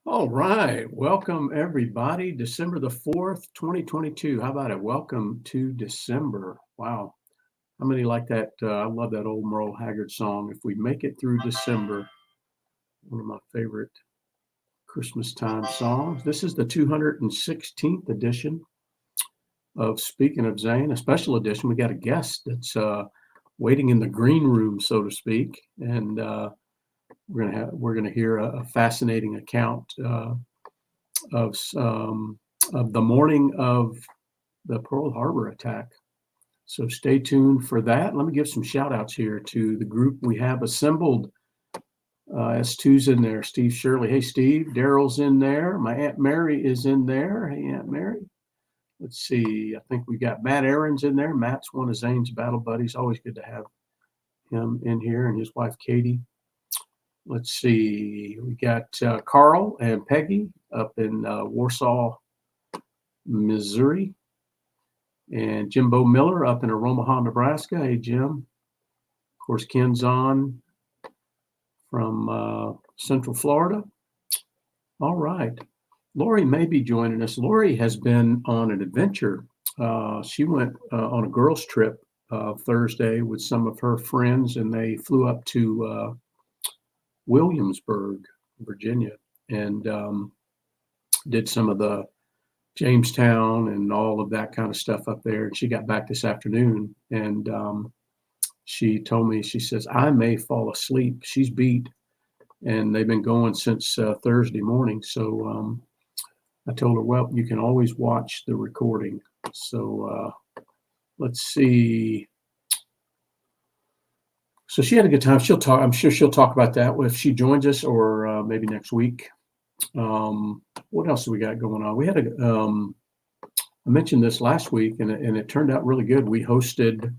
All right. Welcome, everybody. December the 4th, 2022. How about it? Welcome to December. Wow. How many like that? I love that old Merle Haggard song. If we make it through December, one of my favorite Christmas time songs. This is the 216th edition of Speaking of Zane, a special edition. We got a guest that's waiting in the green room, so to speak. And we're gonna hear a fascinating account of the morning of the Pearl Harbor attack. So stay tuned for that. Let me give some shout outs here to the group we have assembled. S2's in there. Steve Shirley. Hey, Steve. Daryl's in there. My Aunt Mary is in there. Hey, Aunt Mary. Let's see. I think we got Matt Aaron's in there. Matt's one of Zane's battle buddies. Always good to have him in here, and his wife, Katie. Let's see. We got Carl and Peggy up in Warsaw, Missouri. And Jimbo Miller up in Omaha, Nebraska. Hey, Jim. Of course, Ken's on from Central Florida. All right. Lori may be joining us. Lori has been on an adventure. She went on a girls' trip Thursday with some of her friends, and they flew up to Williamsburg, Virginia, and did some of the Jamestown and all of that kind of stuff up there. And she got back this afternoon, and she told me, she says, I may fall asleep. She's beat, and they've been going since Thursday morning. So I told her, well, you can always watch the recording. So let's see. So she had a good time. She'll talk. I'm sure she'll talk about that if she joins us, or maybe next week. What else do we got going on? We had I mentioned this last week, and it turned out really good. We hosted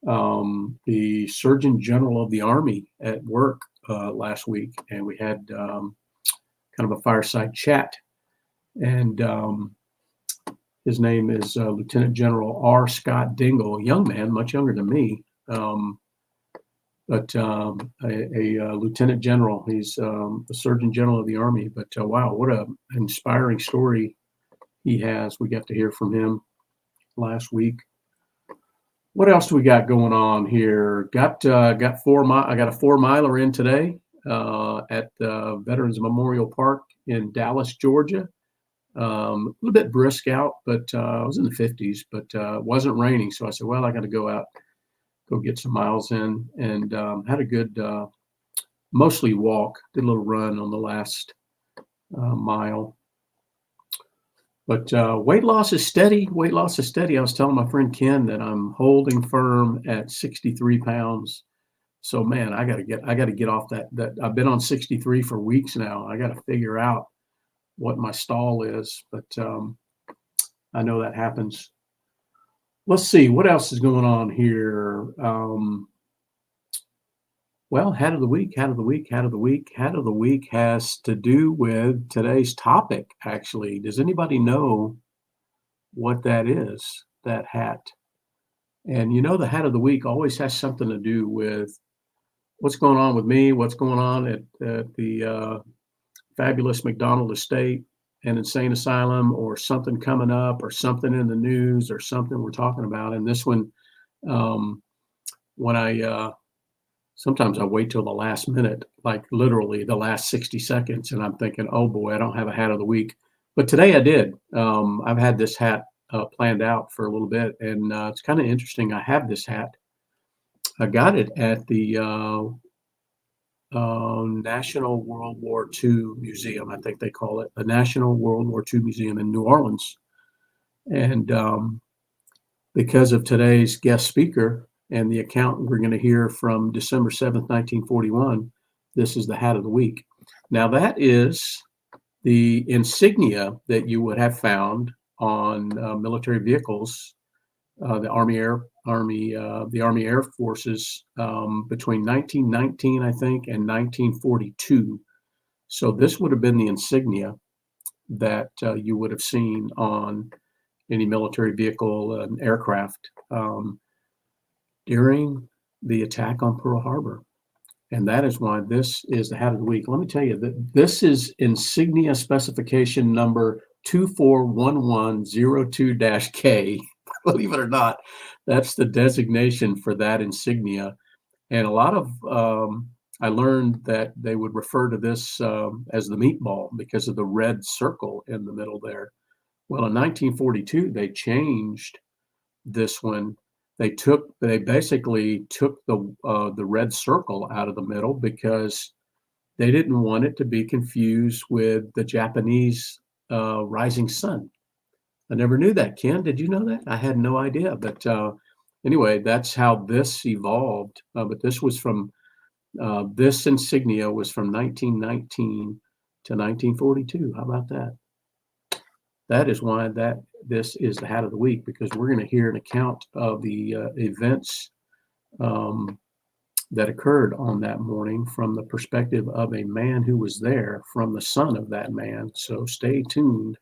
the Surgeon General of the Army at work last week, and we had kind of a fireside chat. And his name is Lieutenant General R. Scott Dingle, a young man, much younger than me. But a lieutenant general. He's the Surgeon General of the Army. But wow, what an inspiring story he has. We got to hear from him last week. What else do we got going on here? Got 4 mile. I got a 4-miler in today at Veterans Memorial Park in Dallas, Georgia. A little bit brisk out, but it was in the 50s, but it wasn't raining. So I said, well, I got to go out, go get some miles in, and had a good, mostly walk, did a little run on the last mile. But weight loss is steady. Weight loss is steady. I was telling my friend Ken that I'm holding firm at 63 pounds. So man, I got to get off that. I've been on 63 for weeks now. I got to figure out what my stall is, but I know that happens. Let's see what else is going on here. Well, hat of the week has to do with today's topic, actually. Does anybody know what that is, that hat? And you know, the hat of the week always has something to do with what's going on with me, what's going on at the fabulous McDonald Estate and Insane Asylum, or something coming up, or something in the news, or something we're talking about. And this one, when I sometimes I wait till the last minute, like literally the last 60 seconds, and I'm thinking, oh boy, I don't have a hat of the week. But today I did. I've had this hat planned out for a little bit, and it's kind of interesting. I have this hat I got it at the National World War II Museum, I think they call it, the National World War II Museum in New Orleans. And because of today's guest speaker and the account we're going to hear from December 7th, 1941, this is the hat of the week. Now, that is the insignia that you would have found on military vehicles, the Army Air Forces between 1919, I think, and 1942. So this would have been the insignia that you would have seen on any military vehicle and aircraft during the attack on Pearl Harbor. And that is why this is the hat of the week. Let me tell you that this is insignia specification number 241102-K. Believe it or not, that's the designation for that insignia. And a lot of, I learned that they would refer to this as the meatball because of the red circle in the middle there. Well, in 1942, they changed this one. They basically took the red circle out of the middle because they didn't want it to be confused with the Japanese rising sun. I never knew that, Ken. Did you know that? I had no idea. But anyway, that's how this evolved. But this was from this insignia was from 1919 to 1942. How about that? That is why this is the hat of the week, because we're going to hear an account of the events that occurred on that morning from the perspective of a man who was there, from the son of that man. So stay tuned.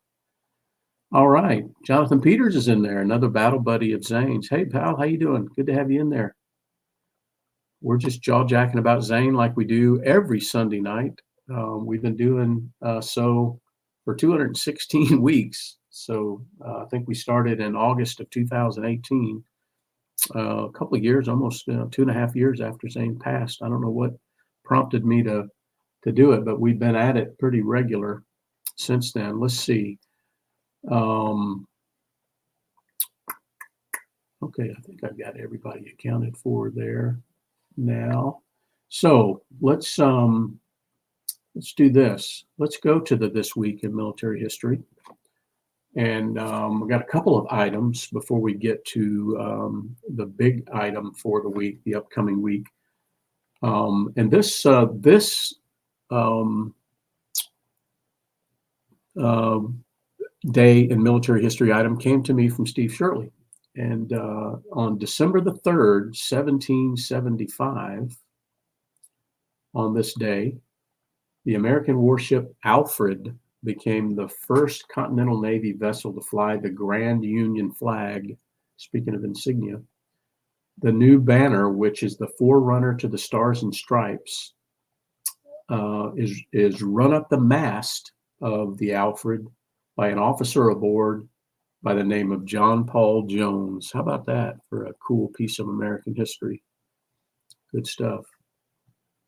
All right, Jonathan Peters is in there, another battle buddy of Zane's. Hey, pal, how you doing? Good to have you in there. We're just jaw-jacking about Zane like we do every Sunday night. We've been doing so for 216 weeks. So I think we started in August of 2018, a couple of years, almost 2.5 years after Zane passed. I don't know what prompted me to do it, but we've been at it pretty regular since then. Let's see. Okay, I think I've got everybody accounted for there now. So let's do this. Let's go to the This Week in Military History. And we've got a couple of items before we get to the big item for the week, the upcoming week. And this day in military history item came to me from Steve Shirley. And on December the 3rd, 1775, on this day, the American warship Alfred became the first Continental Navy vessel to fly the Grand Union flag. Speaking of insignia, the new banner, which is the forerunner to the Stars and Stripes, is run up the mast of the Alfred by an officer aboard by the name of John Paul Jones. How about that for a cool piece of American history? Good stuff.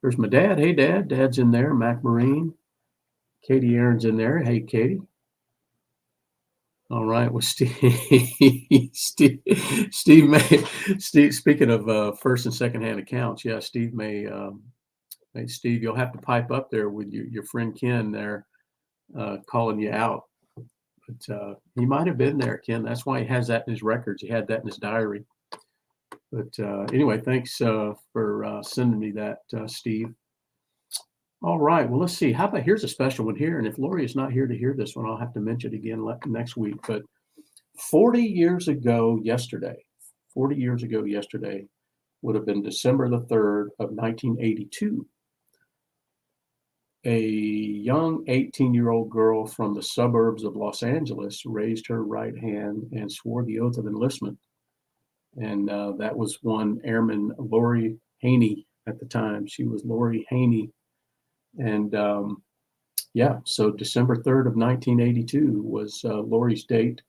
There's my dad. Hey, Dad. Dad's in there. Mac Marine. Katie Aaron's in there. Hey, Katie. All right. Well, Steve speaking of first and second-hand accounts, yeah, Steve Steve, you'll have to pipe up there with your friend Ken there calling you out. But he might have been there, Ken. That's why he has that in his records. He had that in his diary. But anyway, thanks for sending me that, Steve. All right. Well, let's see. How about here's a special one here. And if Lori is not here to hear this one, I'll have to mention it again next week. But 40 years ago yesterday would have been December the 3rd of 1982. A young 18-year-old girl from the suburbs of Los Angeles raised her right hand and swore the oath of enlistment. And that was one Airman Lori Haney at the time. She was Lori Haney. And yeah, so December 3rd of 1982 was Lori's date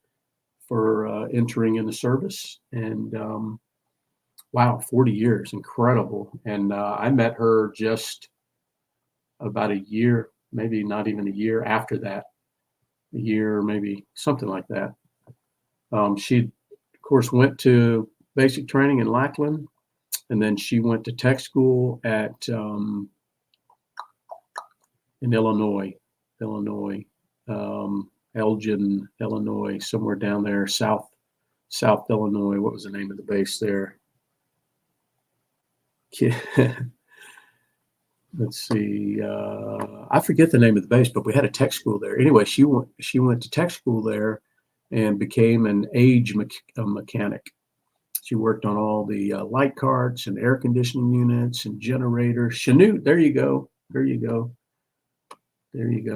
for entering in the service. And wow, 40 years, incredible. And I met her just about a year, maybe not even a year after that, a year, maybe something like that. She, of course, went to basic training in Lackland, And then she went to tech school at in Illinois, Elgin, Illinois, somewhere down there, South Illinois. What was the name of the base there? Let's see. I forget the name of the base, but we had a tech school there. Anyway, she went to tech school there and became an mechanic. She worked on all the light carts and air conditioning units and generators. Chanute, there you go.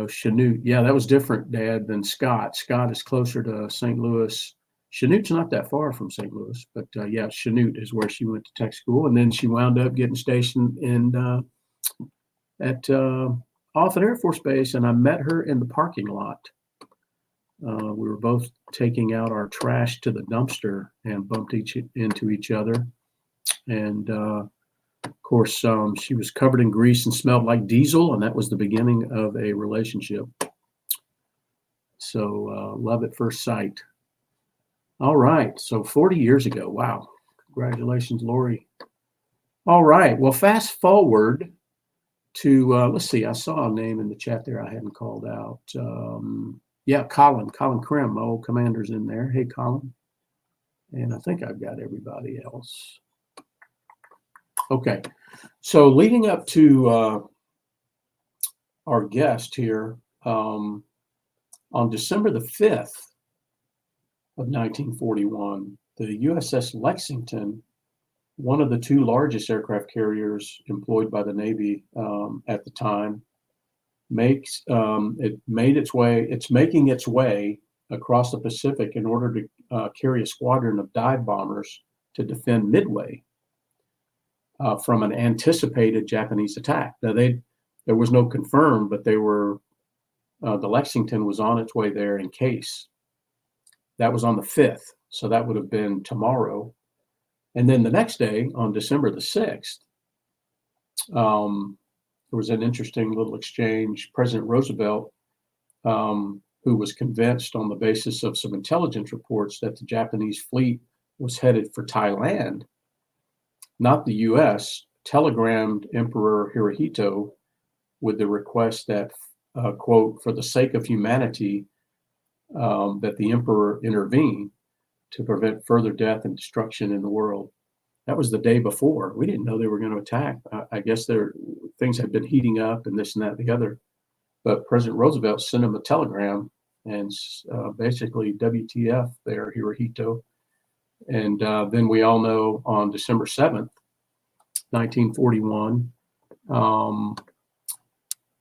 Chanute. Yeah, that was different, Dad, than Scott. Scott is closer to St. Louis. Chanute's not that far from St. Louis, but yeah, Chanute is where she went to tech school. And then she wound up getting stationed at Offutt Air Force Base, and I met her in the parking lot. We were both taking out our trash to the dumpster and bumped into each other. And of course, she was covered in grease and smelled like diesel, and that was the beginning of a relationship. So love at first sight. All right, so 40 years ago. Wow. Congratulations, Lori. All right, well, fast forward to, let's see, I saw a name in the chat there I hadn't called out. Yeah, Colin Krim, my old commander's in there. Hey, Colin. And I think I've got everybody else. Okay, so leading up to our guest here, on December the 5th of 1941, the USS Lexington, one of the two largest aircraft carriers employed by the Navy at the time, it's making its way across the Pacific in order to carry a squadron of dive bombers to defend Midway from an anticipated Japanese attack. Now, there was no confirmed, but the Lexington was on its way there in case. That was on the 5th, so that would have been tomorrow. And then the next day, on December the 6th, there was an interesting little exchange. President Roosevelt, who was convinced on the basis of some intelligence reports that the Japanese fleet was headed for Thailand, not the U.S., telegrammed Emperor Hirohito with the request that, quote, for the sake of humanity, that the emperor intervene to prevent further death and destruction in the world. That was the day before. We didn't know they were going to attack. I guess things had been heating up and this and that and the other. But President Roosevelt sent him a telegram and basically WTF there, Hirohito. And then we all know on December 7th, 1941,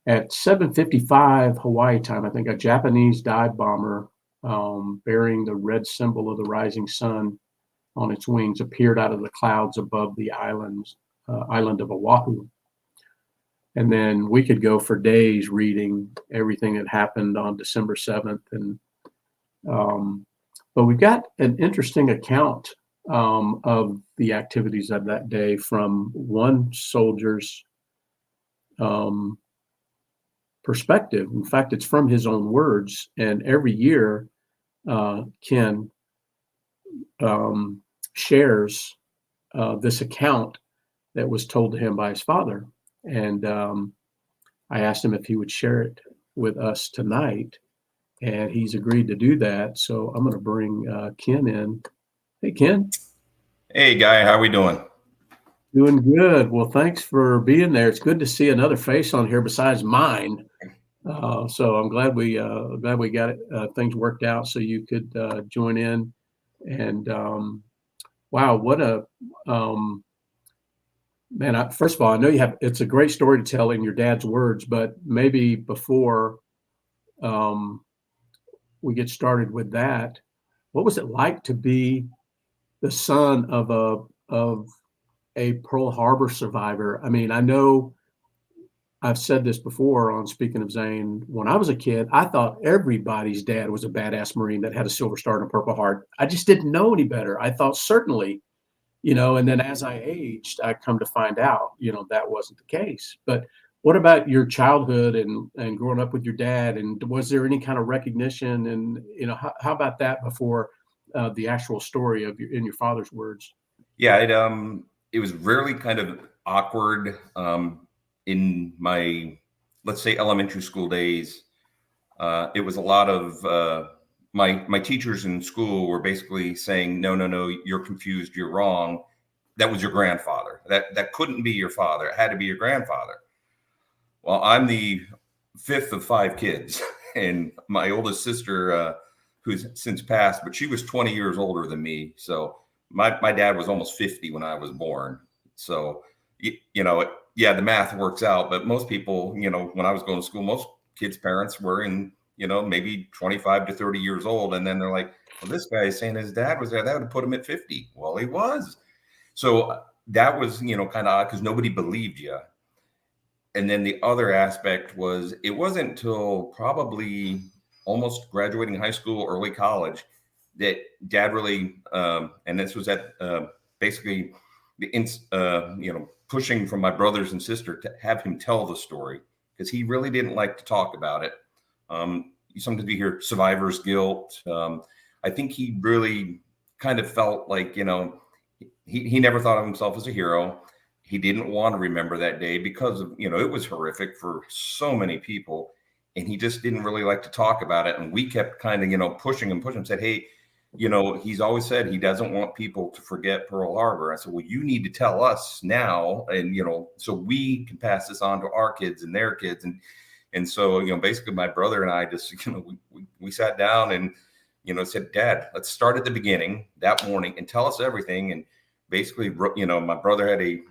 at 7:55 Hawaii time, I think a Japanese dive bomber bearing the red symbol of the rising sun on its wings appeared out of the clouds above the island of Oahu. And then we could go for days reading everything that happened on December 7th. And but we've got an interesting account of the activities of that day from one soldier's perspective. In fact, it's from his own words. And every year, Ken shares this account that was told to him by his father. And I asked him if he would share it with us tonight, and he's agreed to do that. So I'm going to bring Ken in. Hey, Ken. Hey, Guy. How we doing? Doing good. Well, thanks for being there. It's good to see another face on here besides mine. So I'm glad we got it, things worked out so you could join in. And wow, what a man! First of all, I know it's a great story to tell in your dad's words, but maybe before we get started with that, what was it like to be the son of a Pearl Harbor survivor? I mean, I know I've said this before on Speaking of Zane. When I was a kid, I thought everybody's dad was a badass Marine that had a Silver Star and a Purple Heart. I just didn't know any better. I thought certainly, and then as I aged, I come to find out, that wasn't the case. But what about your childhood and growing up with your dad? And was there any kind of recognition? And, how about that before the actual story in your father's words? Yeah, it was really kind of awkward in my, let's say, elementary school days. It was a lot of my teachers in school were basically saying, no, no, no, you're confused, you're wrong. That was your grandfather. That couldn't be your father. It had to be your grandfather. Well, I'm the fifth of five kids, and my oldest sister, who's since passed, but she was 20 years older than me. So my dad was almost 50 when I was born. So, yeah, the math works out. But most people, when I was going to school, most kids' parents were in, maybe 25 to 30 years old. And then they're like, well, this guy is saying his dad was there. That would have put him at 50. Well, he was. So that was, kind of odd because nobody believed you. And then the other aspect was it wasn't until probably almost graduating high school, early college, that dad really, and this was at basically the, pushing from my brothers and sister to have him tell the story because he really didn't like to talk about it. Sometimes you hear survivor's guilt. I think he really kind of felt like, he never thought of himself as a hero. He didn't want to remember that day because of, it was horrific for so many people. And he just didn't really like to talk about it. And we kept kind of, pushing him, said, hey, he's always said he doesn't want people to forget Pearl Harbor. I said, well, you need to tell us now. And, so we can pass this on to our kids and their kids. And so, basically my brother and I just, we sat down and, said, Dad, let's start at the beginning that morning and tell us everything. And basically, my brother had a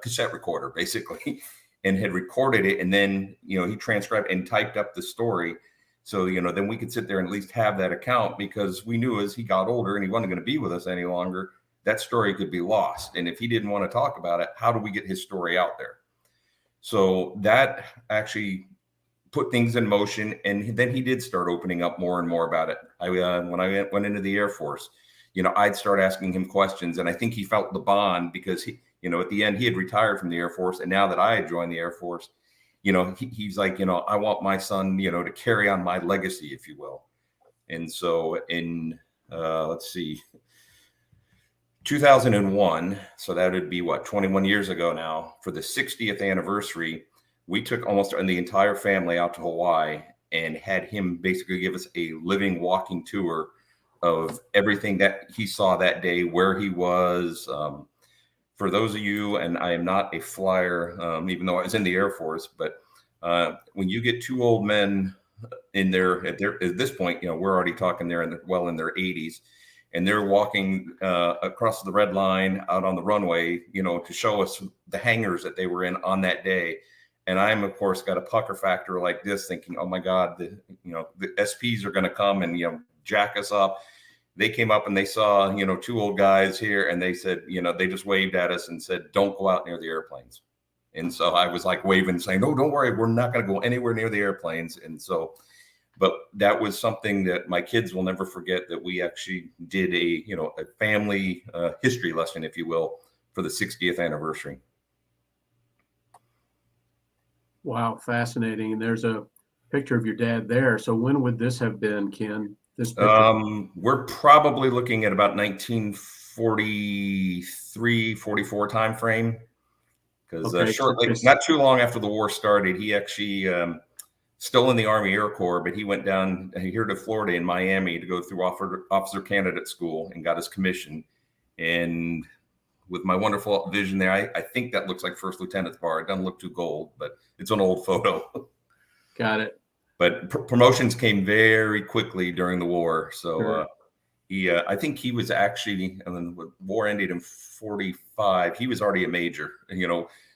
cassette recorder basically and had recorded it. And then, he transcribed and typed up the story. So, then we could sit there and at least have that account because we knew as he got older and he wasn't going to be with us any longer, that story could be lost. And if he didn't want to talk about it, how do we get his story out there? So that actually put things in motion. And then he did start opening up more and more about it. When I went into the Air Force, I'd start asking him questions, and I think he felt the bond because he, at the end he had retired from the Air Force. And now that I had joined the Air Force, he's like, I want my son, to carry on my legacy, if you will. And so in, let's see, 2001, so that would be 21 years ago now, for the 60th anniversary, we took almost the entire family out to Hawaii and had him basically give us a living walking tour of everything that he saw that day, where he was. For those of you, and I am not a flyer, even though I was in the Air Force, but when you get two old men at this point, we're already talking there in their 80s, and they're walking across the red line out on the runway, to show us the hangars that they were in on that day. And I'm, of course, got a pucker factor like this, thinking, oh my God, the SPs are going to come and, jack us up. They came up and they saw, two old guys here, and they said, they just waved at us and said, don't go out near the airplanes. And so I was like waving, saying, no, don't worry, we're not going to go anywhere near the airplanes. And so, but that was something that my kids will never forget, that we actually did a family history lesson, if you will, for the 60th anniversary. Wow, fascinating. And there's a picture of your dad there. So when would this have been, Ken? This picture? We're probably looking at about 1943, 44 time frame. Because shortly, not too long after the war started, he actually still in the Army Air Corps, but he went down here to Florida in Miami to go through officer candidate school and got his commission. And with my wonderful vision there, I think that looks like first lieutenant's bar. It doesn't look too gold, but it's an old photo. Got it. But promotions came very quickly during the war. So sure. I think he was actually, and then the war ended in 45. He was already a major,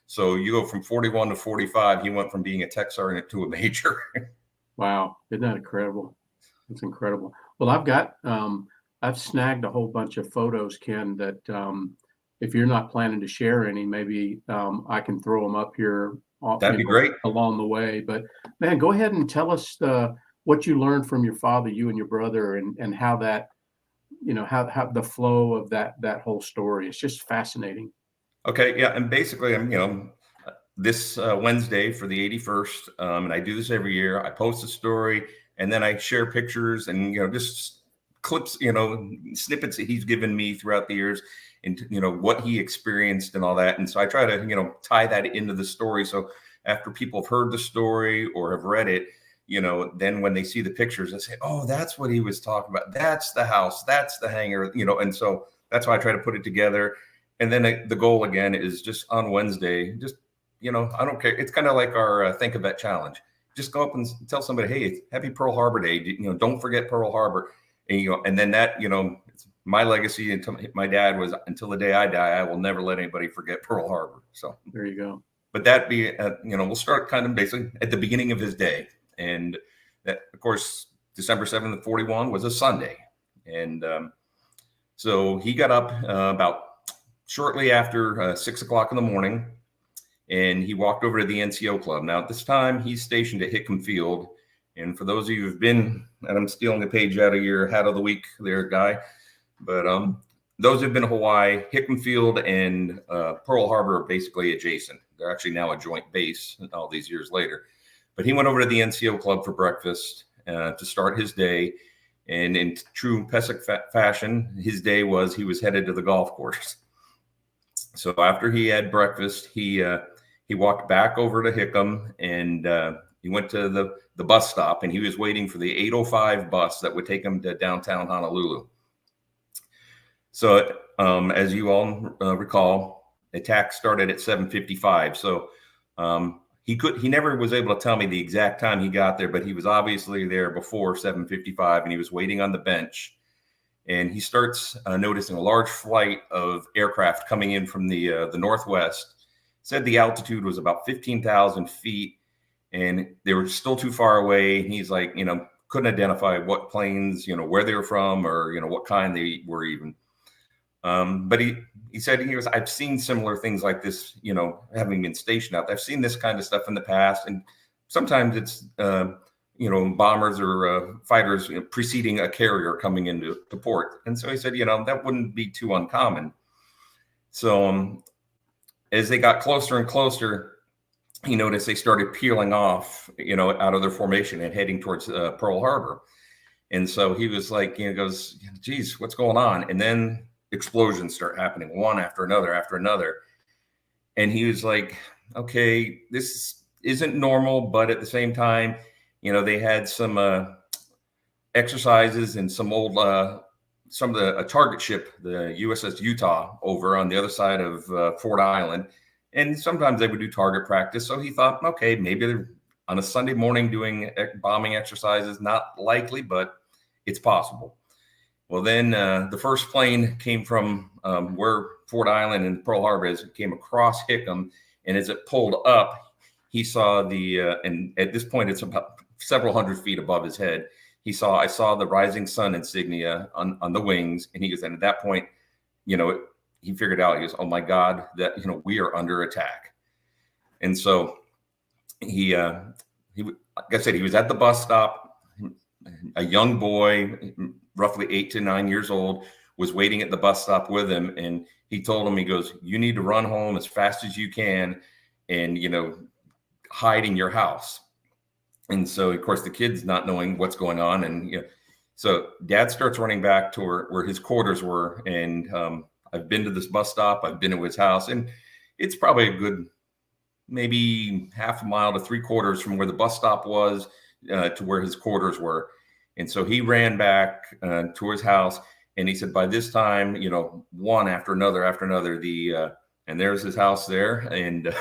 so you go from 41 to 45. He went from being a tech sergeant to a major. Wow. Isn't that incredible? That's incredible. Well, I've snagged a whole bunch of photos, Ken, that if you're not planning to share any, maybe I can throw them up here. That'd be great. Along the way. But man, go ahead and tell us what you learned from your father, you and your brother, and how that, how the flow of that whole story. It's just fascinating. Okay. Yeah. And basically, I'm, this Wednesday for the 81st, and I do this every year. I post a story and then I share pictures and, just clips, snippets that he's given me throughout the years, and what he experienced and all that. And so I try to tie that into the story. So after people have heard the story or have read it, then when they see the pictures, they say, oh, that's what he was talking about. That's the house. That's the hangar, and so that's why I try to put it together. And then the goal again is just on Wednesday, just, I don't care. It's kind of like our Think of That challenge. Just go up and tell somebody, hey, it's Happy Pearl Harbor Day. Don't forget Pearl Harbor. And, and then that, it's my legacy until my dad was, until the day I die, I will never let anybody forget Pearl Harbor. So there you go. But that be, we'll start kind of basically at the beginning of his day. And that, of course, December 7th, 41 was a Sunday. And so he got up about shortly after 6 o'clock in the morning, and he walked over to the NCO club. Now, at this time, he's stationed at Hickam Field. And for those of you who've been, and I'm stealing a page out of your hat of the week there, Guy, but those who've been to Hawaii, Hickam Field and Pearl Harbor are basically adjacent. They're actually now a joint base all these years later. But he went over to the NCO club for breakfast to start his day. And in true Pesach fashion, his day was he was headed to the golf course. So after he had breakfast, he walked back over to Hickam, and he went to the bus stop, and he was waiting for the 8:05 bus that would take him to downtown Honolulu. So as you all recall, attack started at 7:55. So he never was able to tell me the exact time he got there, but he was obviously there before 7:55, and he was waiting on the bench. And he starts noticing a large flight of aircraft coming in from the northwest. Said the altitude was about 15,000 feet, and they were still too far away. And he's like, couldn't identify what planes, where they were from, or what kind they were even. But he said I've seen similar things like this, having been stationed out there. I've seen this kind of stuff in the past, and sometimes it's bombers or fighters preceding a carrier coming into port. And so he said, that wouldn't be too uncommon. So as they got closer and closer, he noticed they started peeling off, out of their formation and heading towards Pearl Harbor. And so he was like, goes, geez, what's going on? And then explosions start happening, one after another. And he was like, okay, this isn't normal, but at the same time, they had some exercises and some old, some of the target ship, the USS Utah, over on the other side of Ford Island. And sometimes they would do target practice. So he thought, okay, maybe they're on a Sunday morning doing bombing exercises. Not likely, but it's possible. Well, then the first plane came from where Ford Island and Pearl Harbor is. It came across Hickam, and as it pulled up, he saw and at this point, it's about several hundred feet above his head. I saw the rising sun insignia on the wings. And he goes, and at that point, he figured out, he goes, oh my God, that, we are under attack. And so he, like I said, he was at the bus stop. A young boy, roughly 8 to 9 years old, was waiting at the bus stop with him. And he told him, he goes, you need to run home as fast as you can and, hide in your house. And so, of course, the kid's not knowing what's going on. And, so dad starts running back to where his quarters were. And I've been to this bus stop. I've been to his house. And it's probably a good, maybe half a mile to 3/4 from where the bus stop was to where his quarters were. And so he ran back to his house. And he said, by this time, one after another, and there's his house there. And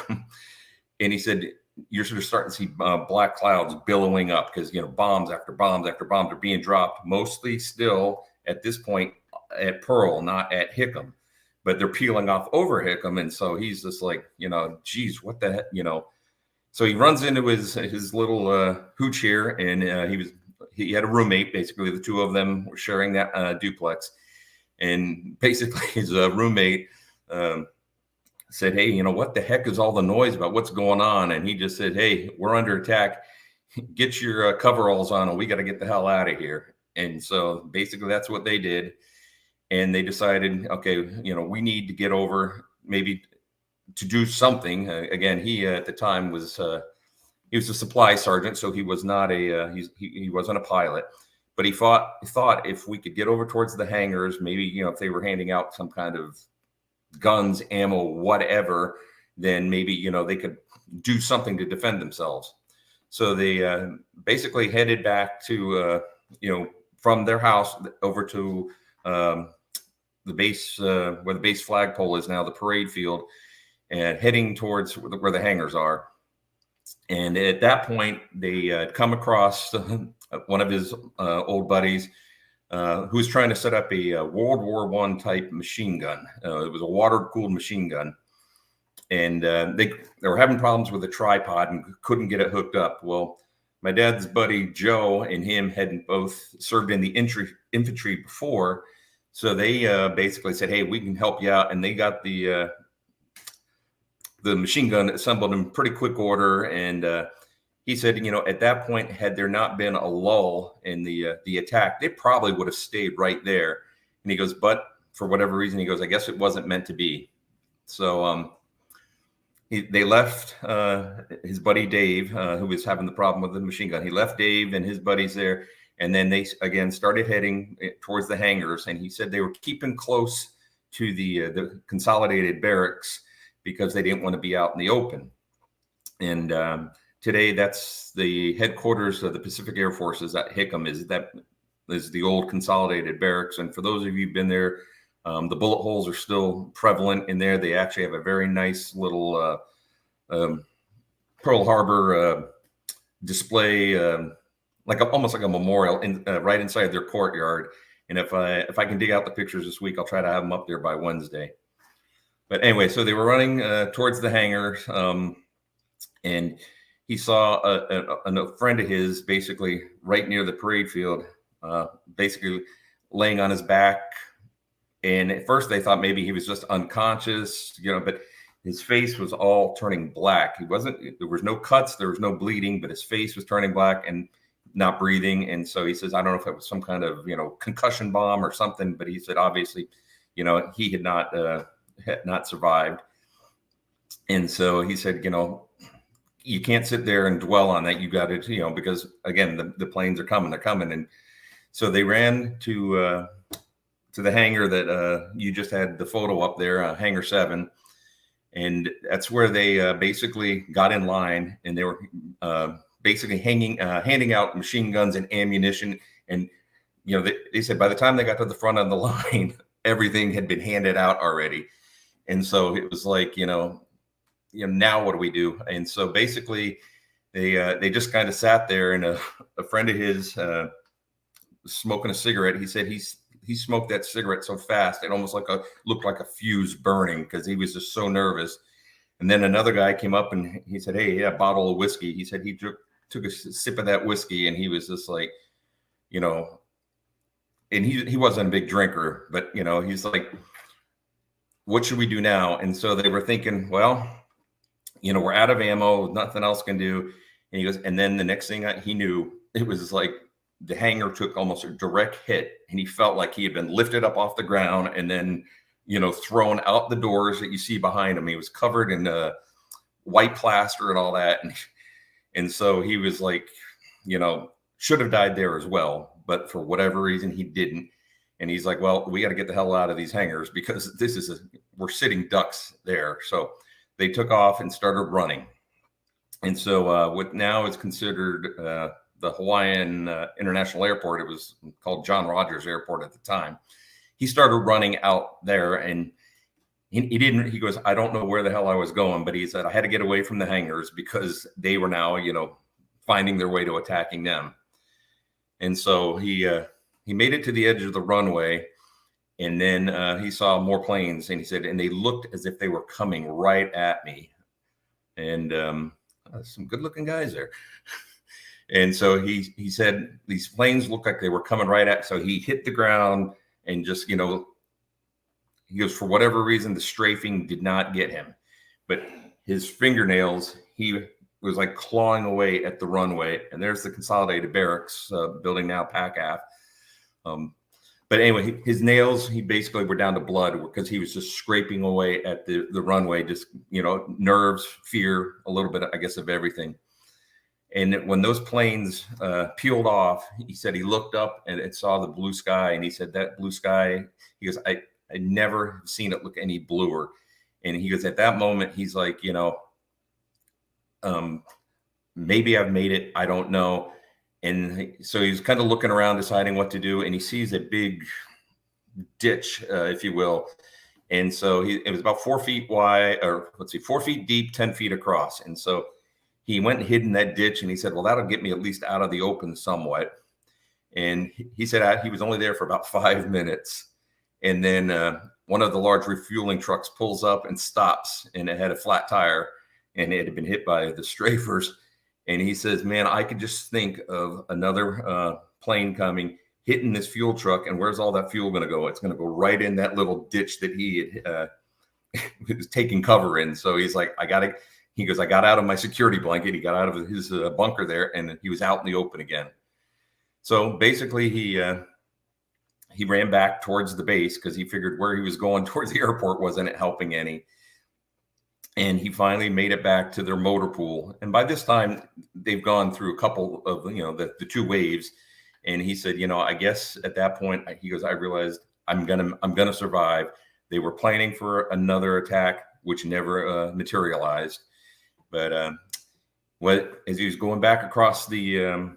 he said, you're sort of starting to see black clouds billowing up because, bombs after bombs after bombs are being dropped, mostly still at this point at Pearl, not at Hickam, but they're peeling off over Hickam. And so he's just like, geez, what the heck, So he runs into his little hooch here, and he had a roommate. Basically, the two of them were sharing that duplex, and basically his roommate said, hey, what the heck is all the noise about? What's going on? And he just said, hey, we're under attack. Get your coveralls on, and we got to get the hell out of here. And so basically that's what they did. And they decided, okay, we need to get over, maybe to do something. Again, he at the time was he was a supply sergeant, so he was not he wasn't a pilot. But he thought if we could get over towards the hangars, maybe, if they were handing out some kind of guns, ammo, whatever, then maybe, they could do something to defend themselves. So they basically headed back to, from their house over to the base, where the base flagpole is now, the parade field, and heading towards where the hangars are. And at that point, they come across one of his old buddies who was trying to set up a World War I type machine gun. It was a water-cooled machine gun. And they were having problems with the tripod and couldn't get it hooked up. Well, my dad's buddy Joe and him had both served in the infantry before. So they basically said, hey, we can help you out. And they got the machine gun assembled in pretty quick order. And he said, at that point, had there not been a lull in the attack, they probably would have stayed right there. And he goes, but for whatever reason, he goes, I guess it wasn't meant to be. So they left his buddy Dave, who was having the problem with the machine gun. He left Dave and his buddies there. And then they, again, started heading towards the hangars. And he said they were keeping close to the consolidated barracks because they didn't want to be out in the open. And today, that's the headquarters of the Pacific Air Forces at Hickam. Is the old consolidated barracks. And for those of you who've been there, the bullet holes are still prevalent in there. They actually have a very nice little Pearl Harbor display, almost like a memorial right inside their courtyard. And if I can dig out the pictures this week, I'll try to have them up there by Wednesday. But anyway, so they were running towards the hangars, and he saw a friend of his basically right near the parade field, basically laying on his back. And at first they thought maybe he was just unconscious, but his face was all turning black. There was no cuts, there was no bleeding, but his face was turning black and not breathing. And so he says, I don't know if it was some kind of, concussion bomb or something, but he said, obviously, he had not survived. And so he said, you can't sit there and dwell on that. You got to, because again, the planes are coming, they're coming. And so they ran to the hangar that you just had the photo up there, Hangar 7. And that's where they basically got in line, and they were basically handing out machine guns and ammunition. And, they said by the time they got to the front of the line, everything had been handed out already. And so it was like, now what do we do? And so basically they just kind of sat there, and a friend of his smoking a cigarette. He said he smoked that cigarette so fast it almost looked like a fuse burning because he was just so nervous. And then another guy came up and he said, hey, a bottle of whiskey. He said he took a sip of that whiskey, and he was just like, and he wasn't a big drinker, but he's like, what should we do now? And so they were thinking, well, we're out of ammo, nothing else can do. And he goes, and then the next thing he knew, it was like the hangar took almost a direct hit, and he felt like he had been lifted up off the ground and then, thrown out the doors that you see behind him. He was covered in white plaster and all that. And so he was like, should have died there as well. But for whatever reason, he didn't. And he's like, well, we got to get the hell out of these hangars because we're sitting ducks there. So they took off and started running. And so what now is considered the Hawaiian International Airport, it was called John Rogers Airport at the time. He started running out there, and he goes, I don't know where the hell I was going, but he said, I had to get away from the hangars because they were now, finding their way to attacking them. And so he made it to the edge of the runway, and then he saw more planes, and he said, and they looked as if they were coming right at me. And some good looking guys there. And so he said, these planes looked like they were coming right at, so he hit the ground and just, he goes, for whatever reason, the strafing did not get him, but his fingernails, he was like clawing away at the runway. And there's the consolidated barracks building now, PACAF. But anyway, his nails, he basically were down to blood because he was just scraping away at the runway, just, nerves, fear, a little bit, I guess, of everything. And when those planes peeled off, he said he looked up and saw the blue sky. And he said that blue sky, he goes, I never seen it look any bluer. And he goes, at that moment, he's like, maybe I've made it. I don't know. And so he's kind of looking around, deciding what to do. And he sees a big ditch, if you will. And so it was about 4 feet wide, or 4 feet deep, 10 feet across. And so he went and hid in that ditch, and he said, well, that'll get me at least out of the open somewhat. And he said he was only there for about 5 minutes. And then one of the large refueling trucks pulls up and stops, and it had a flat tire, and it had been hit by the strafers. And he says, man, I could just think of another plane coming, hitting this fuel truck, and where's all that fuel going to go? It's going to go right in that little ditch that he had was taking cover in. So he's like, I got out of my security blanket. He got out of his bunker there, and he was out in the open again. So basically he ran back towards the base because he figured where he was going towards the airport wasn't helping any. And he finally made it back to their motor pool. And by this time, they've gone through a couple of, the 2 waves. And he said, I guess at that point, he goes, I realized I'm gonna survive. They were planning for another attack, which never materialized. But as he was going back across the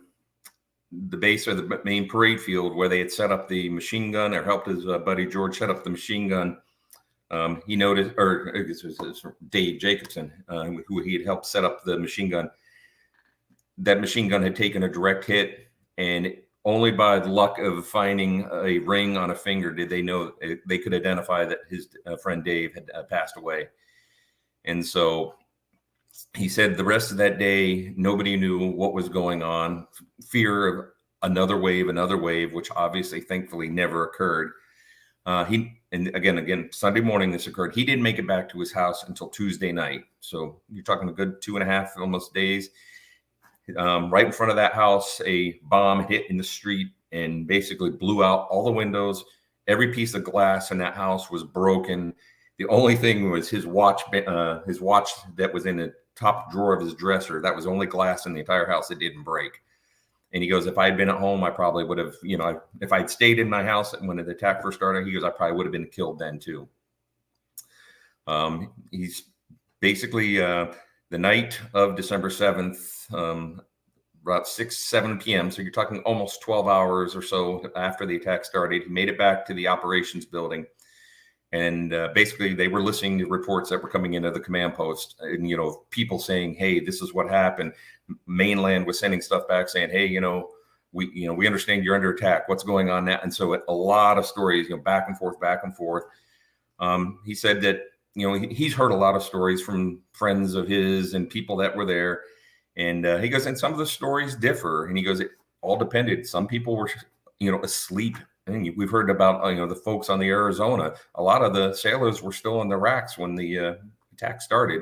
base or the main parade field where they had set up the machine gun, or helped his buddy George set up the machine gun, he noticed, or it was Dave Jacobson, who he had helped set up the machine gun. That machine gun had taken a direct hit, and only by the luck of finding a ring on a finger did they know they could identify that his friend Dave had passed away. And so he said the rest of that day, nobody knew what was going on. Fear of another wave, which obviously, thankfully, never occurred. And again, Sunday morning this occurred. He didn't make it back to his house until Tuesday night. So you're talking a good 2.5 almost days. Right in front of that house, a bomb hit in the street and basically blew out all the windows. Every piece of glass in that house was broken. The only thing was his watch that was in the top drawer of his dresser. That was the only glass in the entire house that didn't break. And he goes, if I had been at home, I probably would have, if I'd stayed in my house when the attack first started, he goes, I probably would have been killed then too. He's basically the night of December 7th, about 7 p.m. So you're talking almost 12 hours or so after the attack started. He made it back to the operations building. And basically, they were listening to reports that were coming into the command post, and people saying, "Hey, this is what happened." Mainland was sending stuff back saying, "Hey, we understand you're under attack. What's going on now?" And so a lot of stories, back and forth. He said that he's heard a lot of stories from friends of his and people that were there, and he goes, and some of the stories differ. And he goes, it all depended. Some people were, asleep. And we've heard about, the folks on the Arizona. A lot of the sailors were still in the racks when the attack started.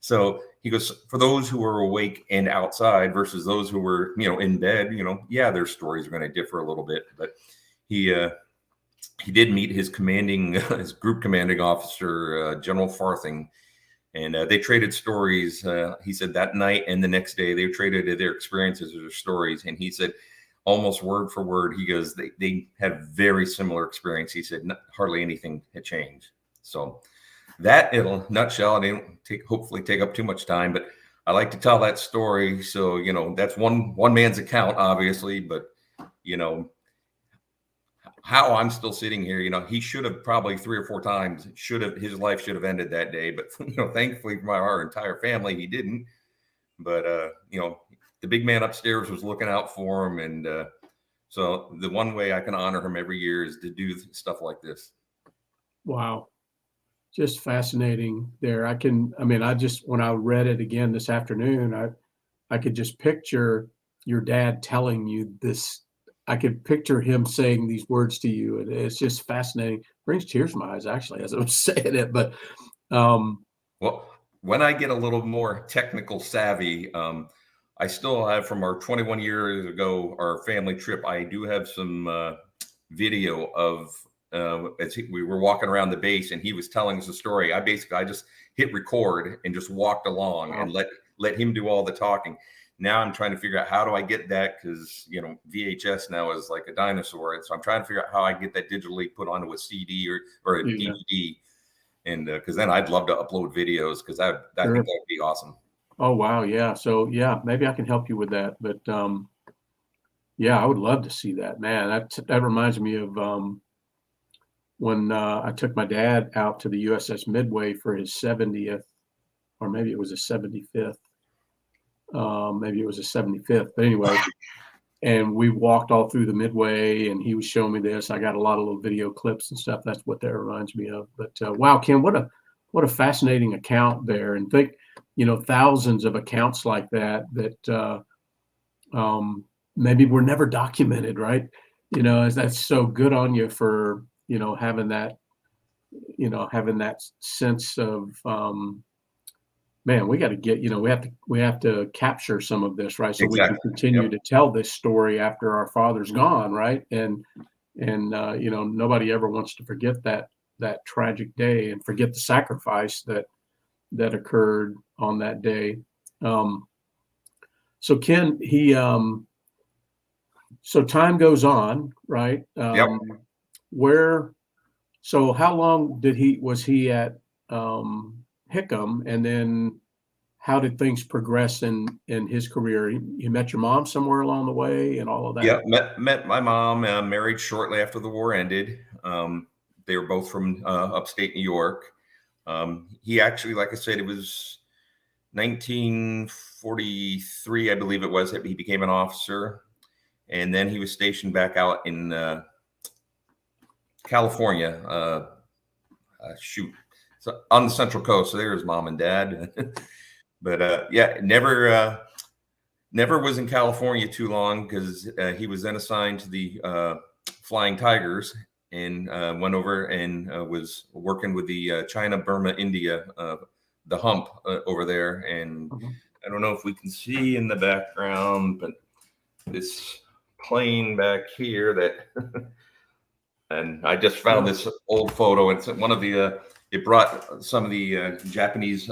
So he goes, for those who were awake and outside versus those who were, in bed, their stories are going to differ a little bit. But he did meet his group commanding officer, General Farthing, and they traded stories. He said that night and the next day they traded their experiences or their stories. And he said, almost word for word, he goes, they had very similar experience. He said hardly anything had changed. So that, in a nutshell, I didn't hopefully take up too much time, but I like to tell that story. So, that's one man's account, obviously, but, how I'm still sitting here, he should have probably 3 or 4 times, his life should have ended that day. But, thankfully for our entire family, he didn't. But, the big man upstairs was looking out for him. And so the one way I can honor him every year is to do stuff like this. Wow. Just fascinating there. When I read it again this afternoon, I could just picture your dad telling you this. I could picture him saying these words to you. And it's just fascinating. Brings tears to my eyes, actually, as I was saying it. But well, when I get a little more technical savvy, I still have, from our 21 years ago, our family trip, I do have some video of as we were walking around the base and he was telling us a story. I just hit record and just walked along. Wow. And let him do all the talking. now I'm trying to figure out how do I get that, because VHS now is like a dinosaur, and so I'm trying to figure out how I get that digitally put onto a CD or a DVD, and because then I'd love to upload videos, because I think that would be awesome. Oh wow, yeah. So yeah, maybe I can help you with that, but yeah, I would love to see that, man. That reminds me of when I took my dad out to the USS Midway for his 70th, or maybe it was a 75th. Maybe it was a 75th, but anyway, and we walked all through the Midway, and he was showing me this. I got a lot of little video clips and stuff. That's what that reminds me of. But wow, Ken, what a fascinating account there, and think, thousands of accounts like that maybe were never documented, right? That's so good on you for having that sense of man, we got to get, we have to capture some of this, right? So Exactly. we can continue to tell this story after our father's gone, right? And nobody ever wants to forget that tragic day and forget the sacrifice that occurred on that day. So Ken, so time goes on, right? Yep. So how long was he at Hickam, and then how did things progress in his career? You met your mom somewhere along the way and all of that? Yeah, met my mom, married shortly after the war ended. They were both from upstate New York. He actually, like I said, it was 1943, I believe it was, that he became an officer. And then he was stationed back out in California, so on the Central Coast. So there's mom and dad. But yeah, never was in California too long, because he was then assigned to the Flying Tigers, and went over and was working with the China, Burma, India, the hump over there. And I don't know if we can see in the background, but this plane back here that and I just found this old photo. It's one of the it brought some of the Japanese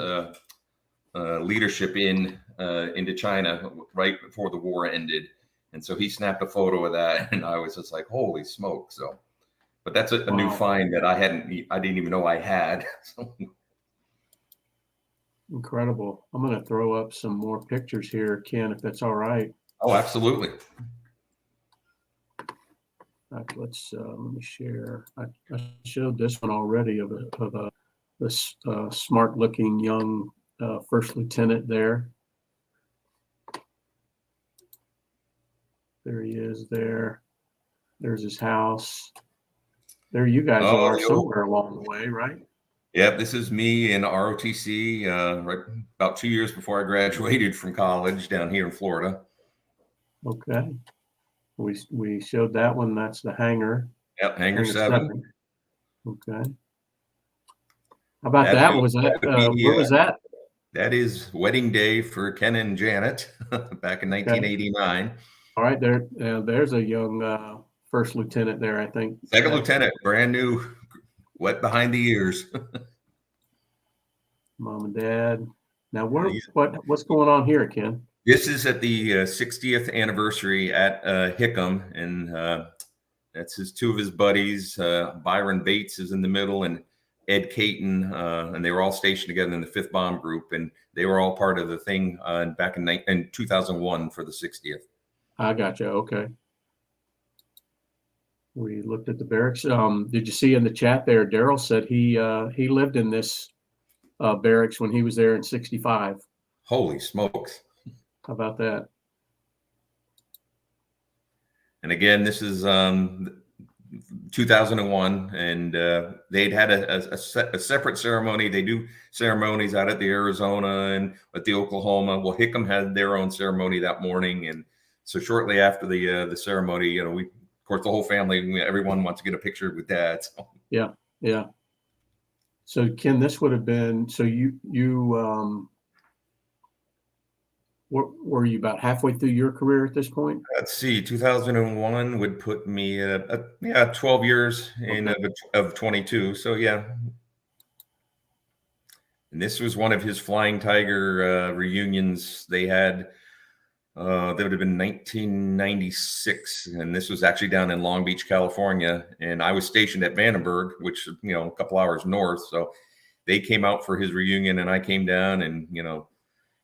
leadership into China right before the war ended, and so he snapped a photo of that, and I was just like, holy smoke. So but that's a new find that I didn't even know I had. Incredible. I'm going to throw up some more pictures here, Ken, if that's all right. Oh, absolutely. Let me share. I showed this one already of a smart-looking young first lieutenant there. There he is. There's his house. There you guys are somewhere along the way, right? Yeah, this is me in ROTC, right about 2 years before I graduated from college down here in Florida. Okay. We showed that one. That's the hangar. Yep, hangar 7. Okay. How about that? Was that where was that? That is wedding day for Ken and Janet back in 1989. All right, there's a young first lieutenant there, I think. Second lieutenant, brand new, wet behind the ears. Mom and dad. Now, what's going on here, Ken? This is at the 60th anniversary at Hickam, and that's two of his buddies. Byron Bates is in the middle, and Ed Caton, and they were all stationed together in the 5th Bomb Group, and they were all part of the thing back in 2001 for the 60th. I gotcha. Okay. We looked at the barracks. Did you see in the chat there? Daryl said he lived in this barracks when he was there in '65. Holy smokes! How about that? And again, this is 2001, and they'd had a separate ceremony. They do ceremonies out at the Arizona and at the Oklahoma. Well, Hickam had their own ceremony that morning, and so shortly after the ceremony, of course, the whole family, everyone wants to get a picture with Dad. So. Yeah. So Ken, this would have been, so you were you about halfway through your career at this point? Let's see, 2001 would put me at 12 years of 22. So yeah. And this was one of his Flying Tiger reunions. They had That would have been 1996, and this was actually down in Long Beach, California. And I was stationed at Vandenberg, which a couple hours north. So they came out for his reunion, and I came down, and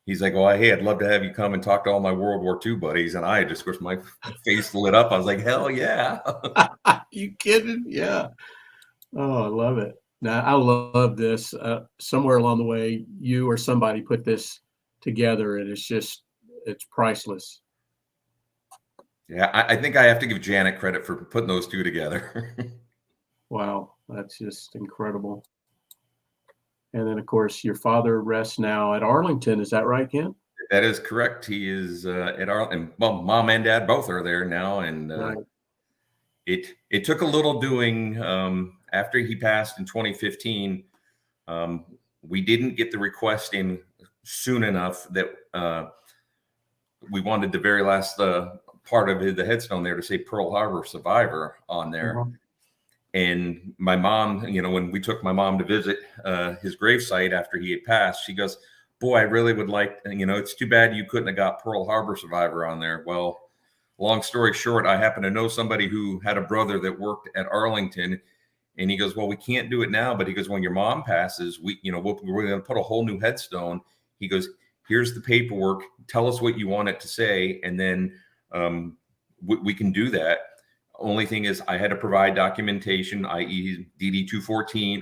he's like, "Well, hey, I'd love to have you come and talk to all my World War II buddies." And I just, of course, my face lit up. I was like, "Hell yeah!" You kidding? Yeah. Oh, I love it. Now, I love this. Somewhere along the way, you or somebody put this together, and it's priceless. Yeah, I think I have to give Janet credit for putting those two together. Wow, that's just incredible. And then, of course, your father rests now at Arlington. Is that right, Ken? That is correct. He is at Arlington. Well, mom and dad both are there now, and Right. it took a little doing. After he passed in 2015, we didn't get the request in soon enough that we wanted the very last part of the headstone there to say Pearl Harbor survivor on there. Uh-huh. And my mom, when we took my mom to visit his gravesite after he had passed, she goes, "Boy, I really would like, it's too bad you couldn't have got Pearl Harbor survivor on there." Well, long story short, I happen to know somebody who had a brother that worked at Arlington, and he goes, "Well, we can't do it now," but he goes, "When your mom passes, we're going to put a whole new headstone." He goes, "Here's the paperwork. Tell us what you want it to say, and then we can do that." Only thing is, I had to provide documentation, i.e., DD 214,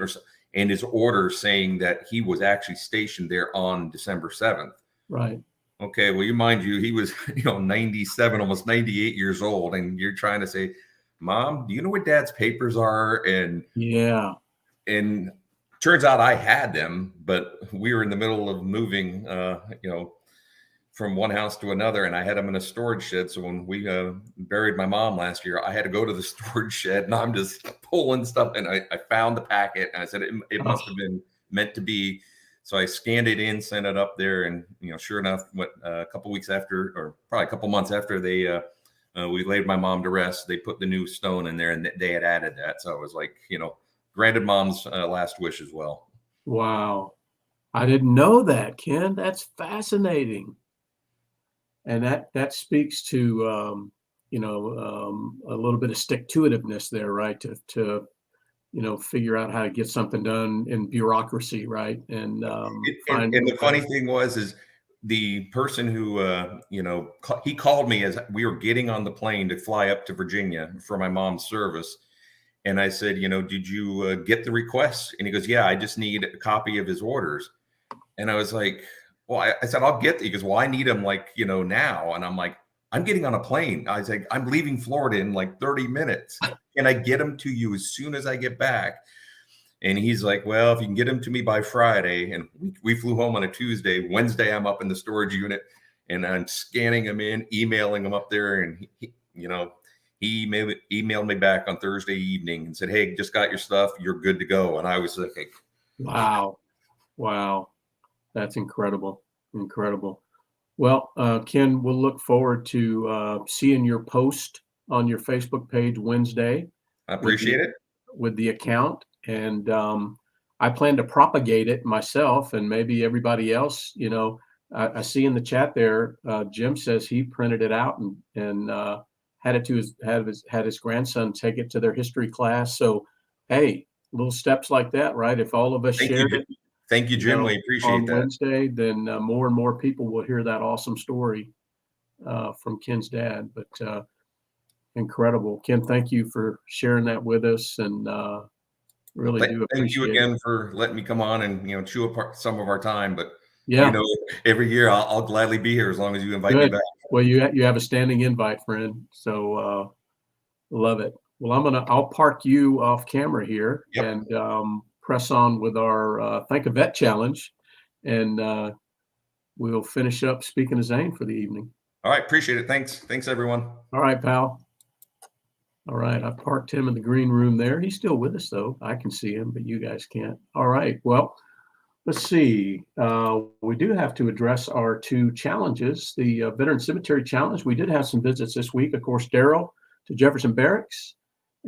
and his order saying that he was actually stationed there on December 7th. Right. Okay, well, mind you, he was 97, almost 98 years old, and you're trying to say, "Mom, do you know what Dad's papers are?" And yeah, and turns out I had them, but we were in the middle of moving, from one house to another, and I had them in a storage shed. So when we buried my mom last year, I had to go to the storage shed, and I'm just pulling stuff, and I found the packet, and I said it must have been meant to be. So I scanned it in, sent it up there, and sure enough, a couple weeks after, or probably a couple months after we laid my mom to rest, they put the new stone in there, and they had added that. So I was like, granted mom's last wish as well. Wow. I didn't know that, Ken. That's fascinating. And that speaks to a little bit of stick-to-itiveness there, right? To figure out how to get something done in bureaucracy, right? And the funny thing is the person who he called me as we were getting on the plane to fly up to Virginia for my mom's service, and I said, "Did you get the request?" And he goes, "Yeah, I just need a copy of his orders." And I was like, "Well," I said, "I'll get." He goes, "Well, I need them now." And I'm like, "I'm getting on a plane." I was like, "I'm leaving Florida in like 30 minutes. Can I get them to you as soon as I get back?" And he's like, "Well, if you can get them to me by Friday." And we flew home on a Tuesday. Wednesday, I'm up in the storage unit, and I'm scanning them in, emailing them up there. And he emailed me back on Thursday evening and said, "Hey, just got your stuff. You're good to go." And I was like, wow. That's incredible. Incredible. Well, Ken, we'll look forward to seeing your post on your Facebook page Wednesday. I appreciate it. With the account. And I plan to propagate it myself, and maybe everybody else. I see in the chat there, Jim says he printed it out and had it to his grandson take it to their history class. So, hey, little steps like that, right? If all of us shared it. Thank you, Jim. We appreciate on that. Wednesday, then more and more people will hear that awesome story from Ken's dad. But incredible, Ken. Thank you for sharing that with us, and really do appreciate. Thank you again for letting me come on and chew apart some of our time. But yeah, every year I'll gladly be here as long as you invite me back. Well, you have a standing invite, friend. So love it. Well, I'll park you off camera here. Yep. And press on with our Thank a Vet challenge, and we'll finish up speaking to Zane for the evening. All right, appreciate it. Thanks everyone. All right, pal. All right, I parked him in the green room there. He's still with us though. I can see him, but you guys can't. All right, well, let's see. We do have to address our two challenges. The Veteran Cemetery Challenge, we did have some visits this week. Of course, Daryl to Jefferson Barracks,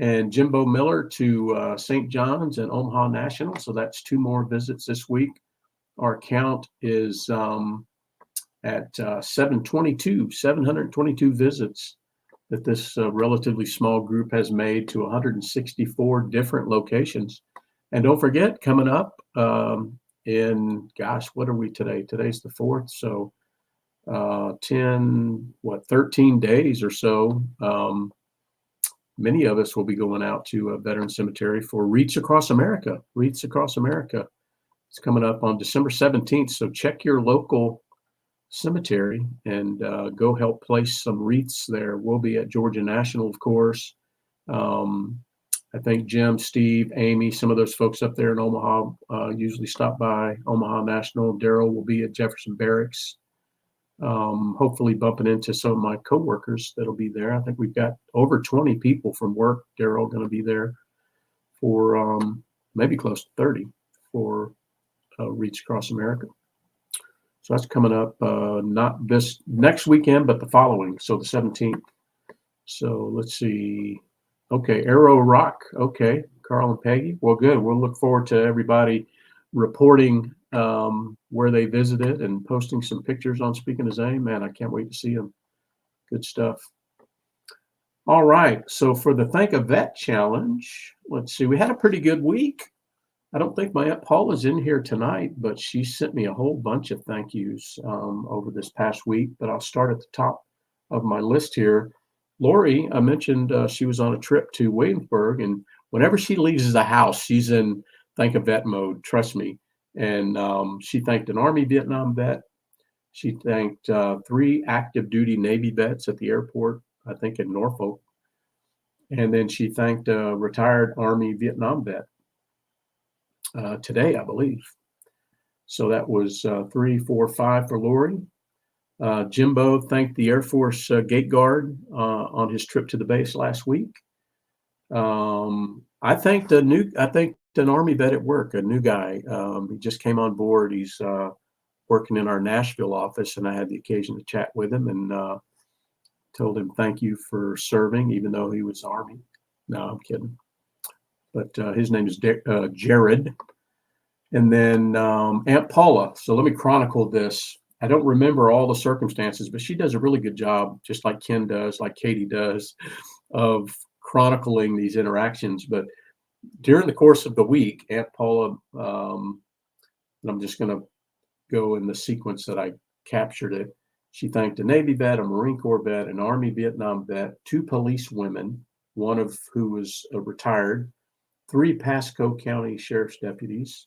and Jimbo Miller to St. John's and Omaha National. So that's two more visits this week. Our count is at 722 visits that this relatively small group has made to 164 different locations. And don't forget, coming up in, gosh, what are we today? Today's the 4th. So 13 days or so, many of us will be going out to a veteran cemetery for Wreaths Across America. Wreaths Across America. It's coming up on December 17th. So check your local cemetery and go help place some wreaths there. We'll be at Georgia National, of course. I think Jim, Steve, Amy, some of those folks up there in Omaha usually stop by Omaha National. Daryl will be at Jefferson Barracks. Hopefully bumping into some of my coworkers that'll be there. I think we've got over 20 people from work, Daryl, going to be there for maybe close to 30 for Wreaths Across America. So that's coming up not this next weekend, but the following, so the 17th. So let's see. Okay, Arrow Rock. Okay, Carl and Peggy. Well, good. We'll look forward to everybody reporting where they visited and posting some pictures on Speaking of Zane. Man, I can't wait to see them. Good stuff. All right, so for the Thank a Vet Challenge, let's see. We had a pretty good week. I don't think my Aunt Paula's in here tonight, but she sent me a whole bunch of thank yous over this past week. But I'll start at the top of my list here. Lori, I mentioned she was on a trip to Williamsburg, and whenever she leaves the house, she's in Thank a Vet mode, trust me. And she thanked an Army Vietnam vet. She thanked 3 active duty Navy vets at the airport, I think in Norfolk. And then she thanked a retired Army Vietnam vet today, I believe. So that was 3, 4, 5 for Lori. Jimbo thanked the Air Force gate guard on his trip to the base last week. I thanked an Army vet at work, a new guy. He just came on board. He's working in our Nashville office, and I had the occasion to chat with him and told him thank you for serving, even though he was Army. No, I'm kidding. But his name is Jared. And then Aunt Paula. So let me chronicle this. I don't remember all the circumstances, but she does a really good job, just like Ken does, like Katie does, of chronicling these interactions. But during the course of the week, Aunt Paula, and I'm just going to go in the sequence that I captured it. She thanked a Navy vet, a Marine Corps vet, an Army Vietnam vet, 2 police women, one of who was retired, 3 Pasco County Sheriff's deputies,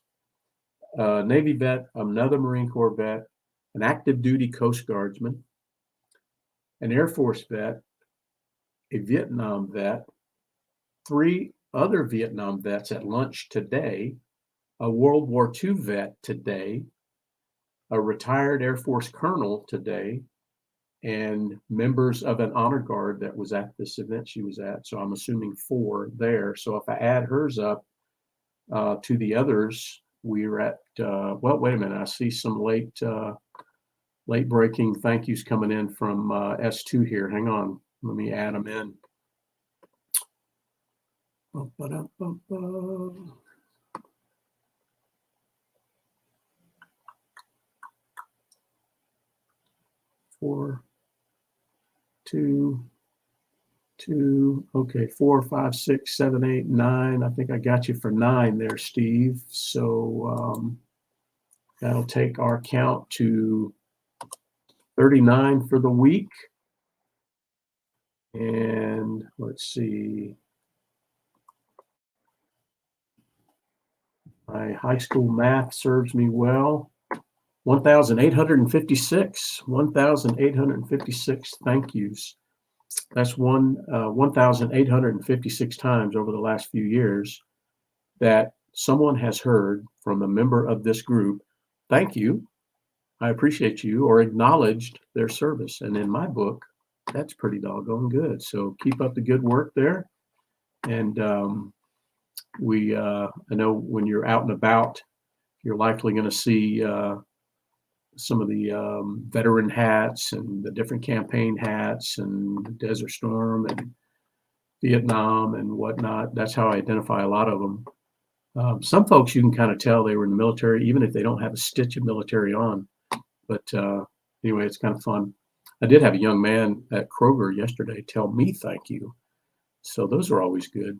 a Navy vet, another Marine Corps vet, an active duty Coast Guardsman, an Air Force vet, a Vietnam vet, 3 other Vietnam vets at lunch today, a World War II vet today, a retired Air Force colonel today, and members of an honor guard that was at this event she was at. So I'm assuming 4 there. So if I add hers up to the others, we're at, well, wait a minute. I see some late breaking thank yous coming in from S2 here. Hang on. Let me add them in. Four, two, okay, 4, 5, 6, 7, 8, 9. I think I got you for 9 there, Steve. So that'll take our count to 39 for the week. And let's see. My high school math serves me well. 1,856 thank yous. That's 1,856 times over the last few years that someone has heard from a member of this group, thank you, I appreciate you, or acknowledged their service. And in my book, that's pretty doggone good. So keep up the good work there. And I know when you're out and about, you're likely going to see some of the veteran hats and the different campaign hats and Desert Storm and Vietnam and whatnot. That's how I identify a lot of them. Some folks you can kind of tell they were in the military, even if they don't have a stitch of military on. But anyway, it's kind of fun. I did have a young man at Kroger yesterday tell me thank you. So those are always good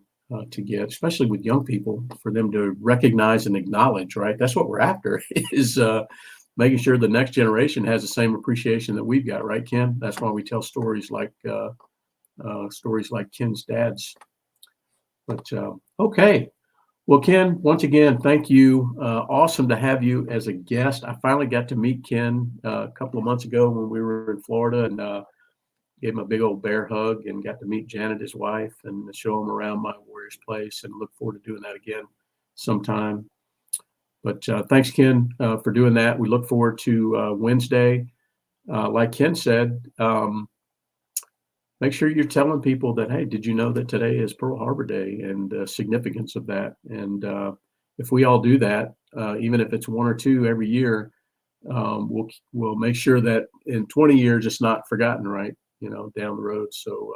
to get, especially with young people, for them to recognize and acknowledge, right? That's what we're after is making sure the next generation has the same appreciation that we've got, right, Ken? That's why we tell stories like Ken's dad's. But okay. Well, Ken, once again, thank you. Awesome to have you as a guest. I finally got to meet Ken a couple of months ago when we were in Florida, and gave him a big old bear hug, and got to meet Janet, his wife, and show him around my Warriors place, and look forward to doing that again sometime. But thanks, Ken, for doing that. We look forward to Wednesday. Like Ken said, make sure you're telling people that, hey, did you know that today is Pearl Harbor Day, and the significance of that? And if we all do that, even if it's one or two every year, we'll make sure that in 20 years it's not forgotten, right? Down the road. So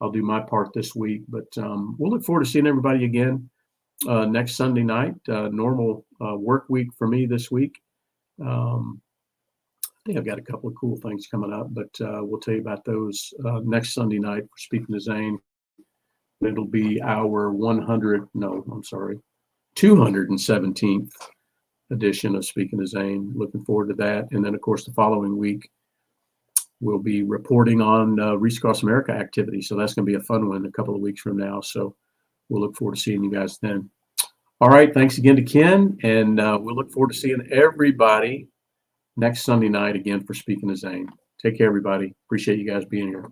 I'll do my part this week, but we'll look forward to seeing everybody again next Sunday night. Normal work week for me this week. I think I've got a couple of cool things coming up, but we'll tell you about those next Sunday night for Speaking to Zane. It'll be our 217th edition of Speaking to Zane. Looking forward to that. And then, of course, the following week, we'll be reporting on Reach Across America activity. So that's going to be a fun one a couple of weeks from now. So we'll look forward to seeing you guys then. All right. Thanks again to Ken. And we'll look forward to seeing everybody next Sunday night again for Speaking to Zane. Take care, everybody. Appreciate you guys being here.